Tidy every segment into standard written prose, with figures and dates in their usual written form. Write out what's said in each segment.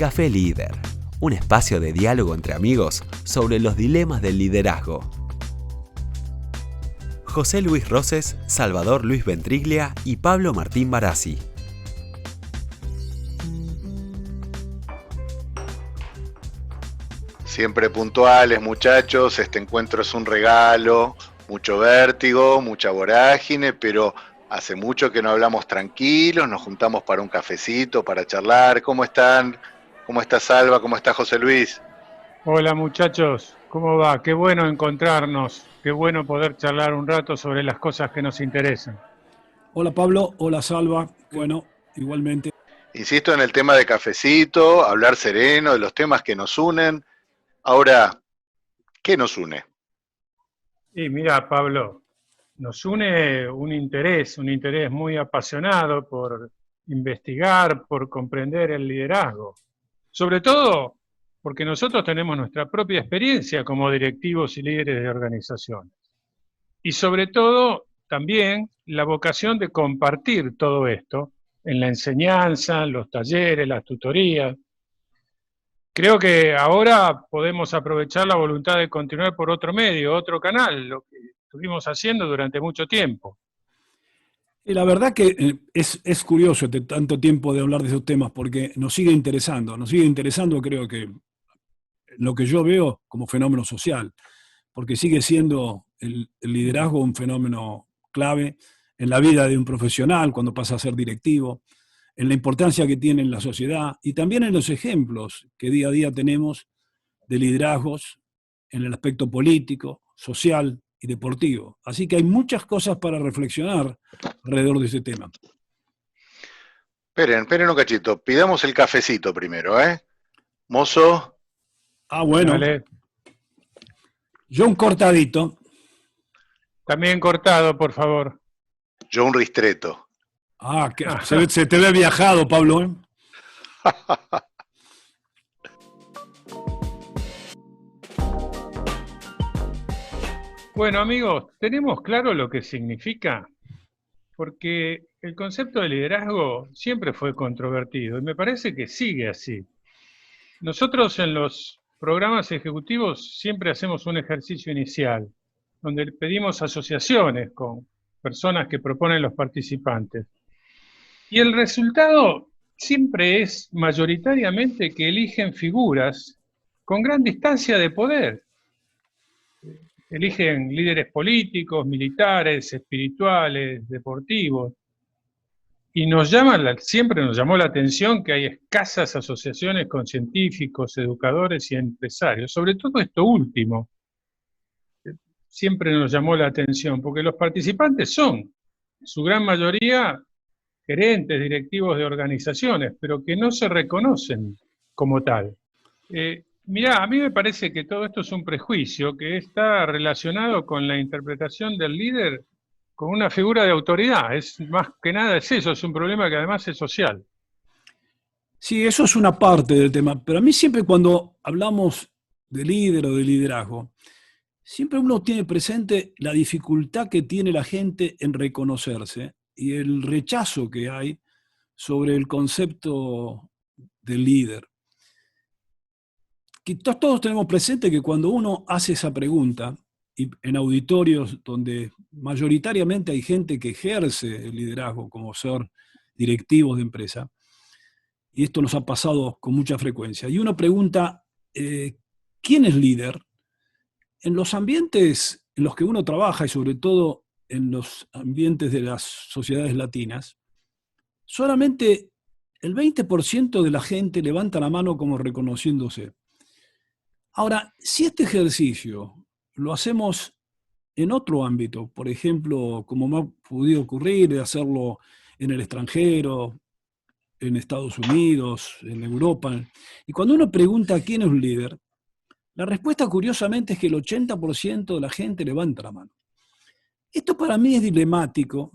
Café Líder, un espacio de diálogo entre amigos sobre los dilemas del liderazgo. José Luis Roses, Salvador Luis Ventriglia y Pablo Martín Barassi. Siempre puntuales, muchachos, este encuentro es un regalo, mucho vértigo, mucha vorágine, pero hace mucho que no hablamos tranquilos, nos juntamos para un cafecito, para charlar. ¿Cómo están? ¿Cómo está Salva? ¿Cómo está José Luis? Hola muchachos, ¿cómo va? Qué bueno encontrarnos, qué bueno poder charlar un rato sobre las cosas que nos interesan. Hola Pablo, hola Salva, bueno, igualmente. Insisto en el tema de cafecito, hablar sereno, de los temas que nos unen. Ahora, ¿qué nos une? Y mira, Pablo, nos une un interés muy apasionado por investigar, por comprender el liderazgo. Sobre todo porque nosotros tenemos nuestra propia experiencia como directivos y líderes de organizaciones. Y sobre todo, también la vocación de compartir todo esto en la enseñanza, en los talleres, las tutorías. Creo que ahora podemos aprovechar la voluntad de continuar por otro medio, otro canal, lo que estuvimos haciendo durante mucho tiempo. Y la verdad que es curioso tanto tiempo de hablar de esos temas porque nos sigue interesando creo que lo que yo veo como fenómeno social, porque sigue siendo el liderazgo un fenómeno clave en la vida de un profesional cuando pasa a ser directivo, en la importancia que tiene en la sociedad y también en los ejemplos que día a día tenemos de liderazgos en el aspecto político, social y deportivo. Así que hay muchas cosas para reflexionar alrededor de ese tema. Esperen un cachito, pidamos el cafecito primero, ¿eh? Mozo. Bueno. Dale. Yo un cortadito. También cortado, por favor. Yo un ristreto. Se te ve viajado, Pablo, ¿eh? Bueno, amigos, ¿tenemos claro lo que significa? Porque el concepto de liderazgo siempre fue controvertido y me parece que sigue así. Nosotros en los programas ejecutivos siempre hacemos un ejercicio inicial, donde pedimos asociaciones con personas que proponen los participantes. Y el resultado siempre es mayoritariamente que eligen figuras con gran distancia de poder. Eligen líderes políticos, militares, espirituales, deportivos. Y siempre nos llamó la atención que hay escasas asociaciones con científicos, educadores y empresarios. Sobre todo esto último, siempre nos llamó la atención, porque los participantes son, en su gran mayoría, gerentes, directivos de organizaciones, pero que no se reconocen como tal. Mirá, a mí me parece que todo esto es un prejuicio que está relacionado con la interpretación del líder con una figura de autoridad. Es más que nada es eso, es un problema que además es social. Sí, eso es una parte del tema, pero a mí siempre cuando hablamos de líder o de liderazgo, siempre uno tiene presente la dificultad que tiene la gente en reconocerse y el rechazo que hay sobre el concepto del líder. Que todos tenemos presente que cuando uno hace esa pregunta, y en auditorios donde mayoritariamente hay gente que ejerce el liderazgo como ser directivos de empresa, y esto nos ha pasado con mucha frecuencia, y uno pregunta, ¿quién es líder? En los ambientes en los que uno trabaja, y sobre todo en los ambientes de las sociedades latinas, solamente el 20% de la gente levanta la mano como reconociéndose. Ahora, si este ejercicio lo hacemos en otro ámbito, por ejemplo, como me ha podido ocurrir, de hacerlo en el extranjero, en Estados Unidos, en Europa, y cuando uno pregunta quién es un líder, la respuesta curiosamente es que el 80% de la gente levanta la mano. Esto para mí es dilemático,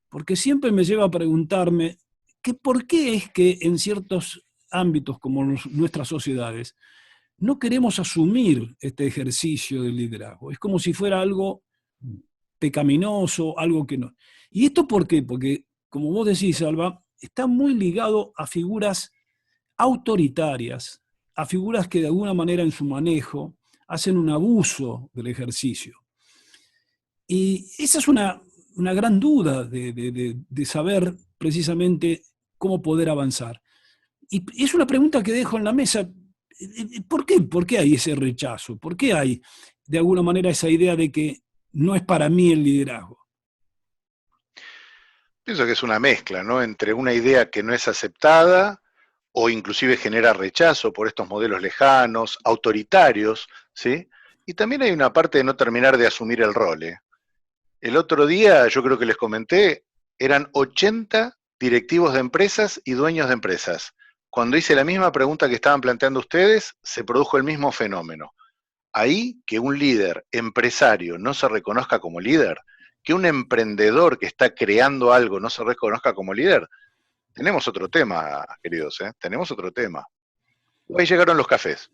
porque siempre me lleva a preguntarme que por qué es que en ciertos ámbitos como nuestras sociedades no queremos asumir este ejercicio del liderazgo. Es como si fuera algo pecaminoso, algo que no. ¿Y esto por qué? Porque, como vos decís, Alba, está muy ligado a figuras autoritarias a figuras que de alguna manera en su manejo hacen un abuso del ejercicio. Y esa es una gran duda de saber precisamente cómo poder avanzar. Y es una pregunta que dejo en la mesa. ¿Por qué? ¿Por qué hay ese rechazo? ¿Por qué hay de alguna manera esa idea de que no es para mí el liderazgo? Pienso que es una mezcla, ¿no? Entre una idea que no es aceptada o inclusive genera rechazo por estos modelos lejanos, autoritarios, ¿sí? Y también hay una parte de no terminar de asumir el rol, ¿eh? El otro día, yo creo que les comenté, eran 80 directivos de empresas y dueños de empresas. Cuando hice la misma pregunta que estaban planteando ustedes, se produjo el mismo fenómeno. Ahí, que un líder empresario no se reconozca como líder, que un emprendedor que está creando algo no se reconozca como líder, tenemos otro tema, queridos, ¿eh? Tenemos otro tema. Ahí llegaron los cafés.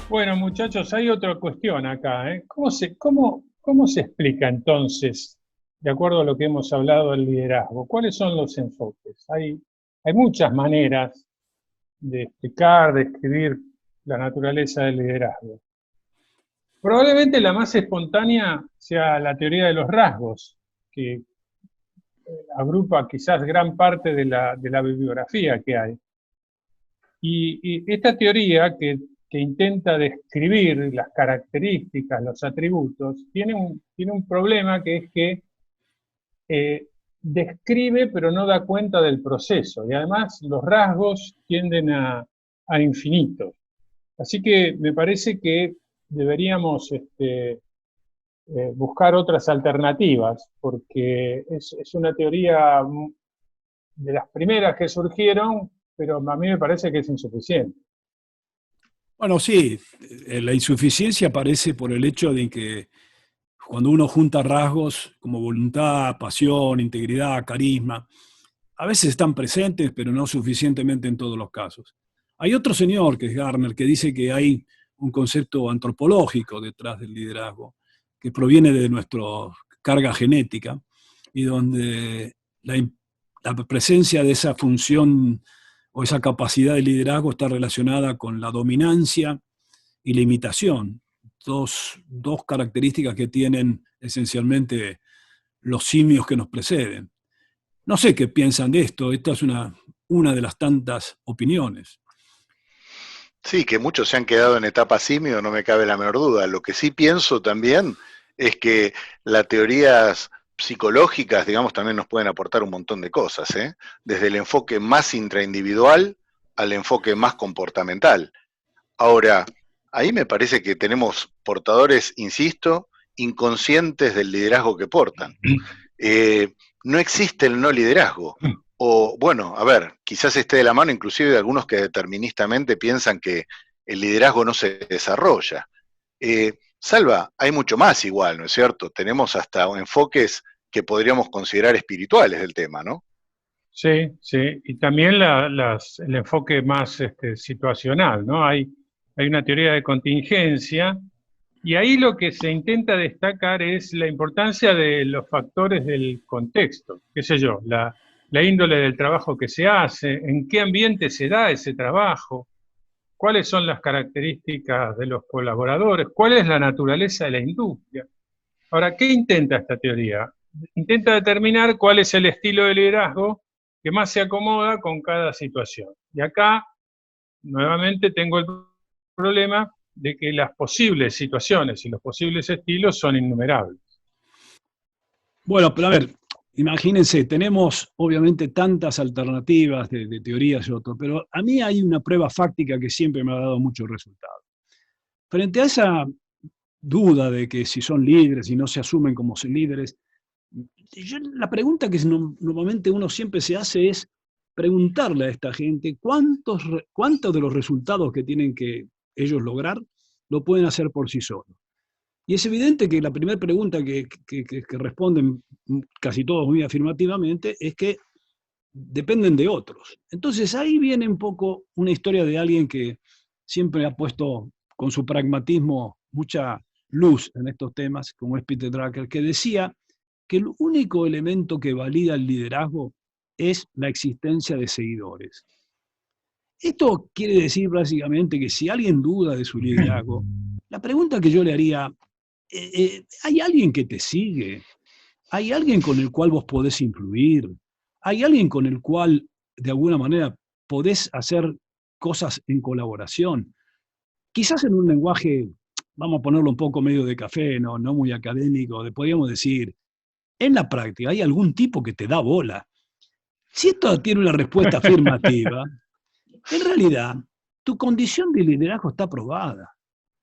Bueno, muchachos, hay otra cuestión acá, ¿eh? ¿Cómo se explica entonces, de acuerdo a lo que hemos hablado del liderazgo? ¿Cuáles son los enfoques? Hay muchas maneras de explicar, de escribir la naturaleza del liderazgo. Probablemente la más espontánea sea la teoría de los rasgos, que agrupa quizás gran parte de la bibliografía que hay. Y esta teoría que intenta describir las características, los atributos, tiene un problema que es que describe pero no da cuenta del proceso, y además los rasgos tienden a infinitos. Así que me parece que deberíamos buscar otras alternativas, porque es una teoría de las primeras que surgieron, pero a mí me parece que es insuficiente. Bueno, sí, la insuficiencia aparece por el hecho de que cuando uno junta rasgos como voluntad, pasión, integridad, carisma, a veces están presentes, pero no suficientemente en todos los casos. Hay otro señor, que es Gardner, que dice que hay un concepto antropológico detrás del liderazgo, que proviene de nuestra carga genética, y donde la presencia de esa función o esa capacidad de liderazgo está relacionada con la dominancia y la imitación, dos características que tienen esencialmente los simios que nos preceden. No sé qué piensan de esto, esta es una de las tantas opiniones. Sí, que muchos se han quedado en etapa simio, no me cabe la menor duda. Lo que sí pienso también es que las teorías psicológicas, digamos, también nos pueden aportar un montón de cosas, ¿eh? Desde el enfoque más intraindividual al enfoque más comportamental. Ahora, ahí me parece que tenemos portadores, insisto, inconscientes del liderazgo que portan. No existe el no liderazgo. O, bueno, a ver, quizás esté de la mano inclusive de algunos que deterministamente piensan que el liderazgo no se desarrolla. Salva, hay mucho más igual, ¿no es cierto? Tenemos hasta enfoques que podríamos considerar espirituales del tema, ¿no? Sí, sí, y también el enfoque más situacional, ¿no? Hay una teoría de contingencia, y ahí lo que se intenta destacar es la importancia de los factores del contexto, qué sé yo, la índole del trabajo que se hace, en qué ambiente se da ese trabajo, cuáles son las características de los colaboradores, cuál es la naturaleza de la industria. Ahora, ¿qué intenta esta teoría? Intenta determinar cuál es el estilo de liderazgo que más se acomoda con cada situación. Y acá, nuevamente, tengo el problema de que las posibles situaciones y los posibles estilos son innumerables. Bueno, pero a ver, imagínense, tenemos obviamente tantas alternativas de teorías y otro, pero a mí hay una prueba fáctica que siempre me ha dado muchos resultados. Frente a esa duda de que si son líderes y no se asumen como líderes, la pregunta que normalmente uno siempre se hace es preguntarle a esta gente cuántos de los resultados que tienen que ellos lograr lo pueden hacer por sí solos. Y es evidente que la primera pregunta que responden casi todos muy afirmativamente es que dependen de otros. Entonces ahí viene un poco una historia de alguien que siempre ha puesto con su pragmatismo, mucha luz en estos temas, como es Peter Drucker, que decía que el único elemento que valida el liderazgo es la existencia de seguidores. Esto quiere decir básicamente que si alguien duda de su liderazgo, la pregunta que yo le haría, ¿hay alguien que te sigue? ¿Hay alguien con el cual vos podés influir? ¿Hay alguien con el cual, de alguna manera, podés hacer cosas en colaboración? Quizás en un lenguaje, vamos a ponerlo un poco medio de café, no muy académico, podríamos decir, en la práctica, ¿hay algún tipo que te da bola? Si esto tiene una respuesta afirmativa, en realidad, tu condición de liderazgo está probada.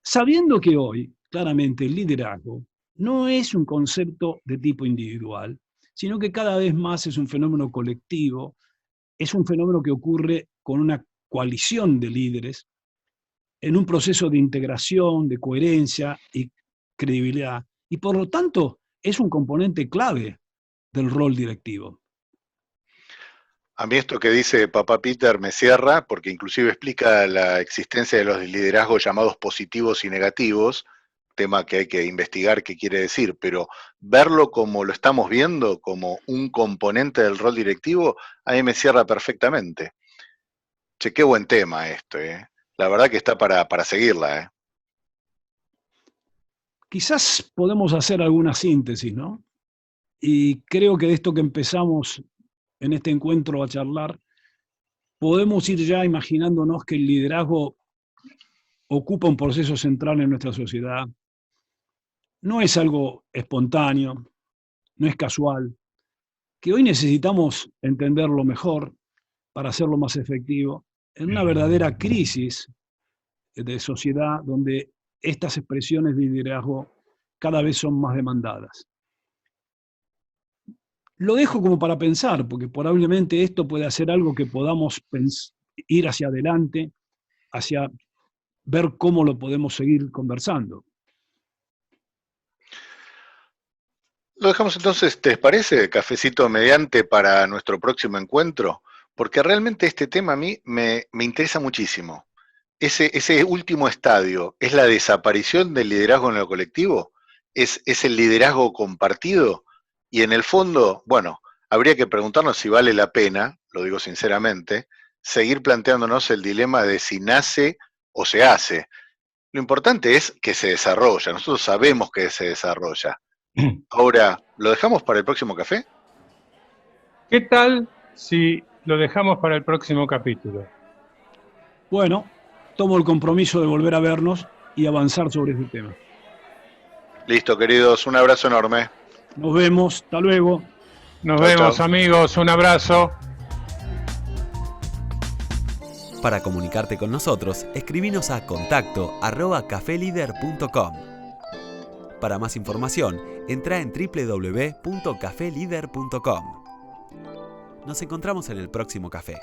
Sabiendo que hoy, claramente, el liderazgo no es un concepto de tipo individual, sino que cada vez más es un fenómeno colectivo, es un fenómeno que ocurre con una coalición de líderes en un proceso de integración, de coherencia y credibilidad, y por lo tanto es un componente clave del rol directivo. A mí esto que dice papá Peter me cierra, porque inclusive explica la existencia de los liderazgos llamados positivos y negativos, tema que hay que investigar qué quiere decir, pero verlo como lo estamos viendo, como un componente del rol directivo, a mí me cierra perfectamente. Che, qué buen tema esto, ¿eh? La verdad que está para seguirla, ¿eh? Quizás podemos hacer alguna síntesis, ¿no? Y creo que de esto que empezamos en este encuentro a charlar, podemos ir ya imaginándonos que el liderazgo ocupa un proceso central en nuestra sociedad. No es algo espontáneo, no es casual, que hoy necesitamos entenderlo mejor para hacerlo más efectivo, en una verdadera crisis de sociedad donde estas expresiones de liderazgo cada vez son más demandadas. Lo dejo como para pensar, porque probablemente esto puede hacer algo que podamos ir hacia adelante, hacia ver cómo lo podemos seguir conversando. Lo dejamos entonces, ¿te parece, cafecito mediante para nuestro próximo encuentro? Porque realmente este tema a mí me interesa muchísimo. Ese último estadio, ¿es la desaparición del liderazgo en lo colectivo? ¿Es el liderazgo compartido? Y en el fondo, bueno, habría que preguntarnos si vale la pena, lo digo sinceramente, seguir planteándonos el dilema de si nace o se hace. Lo importante es que se desarrolla, nosotros sabemos que se desarrolla. Ahora, ¿lo dejamos para el próximo café? ¿Qué tal si lo dejamos para el próximo capítulo? Bueno, tomo el compromiso de volver a vernos y avanzar sobre este tema. Listo, queridos, un abrazo enorme. Nos vemos, hasta luego. Nos vemos, amigos, un abrazo. Para comunicarte con nosotros, escribinos a contacto@cafelider.com. Para más información, entra en www.cafelider.com. Nos encontramos en el próximo café.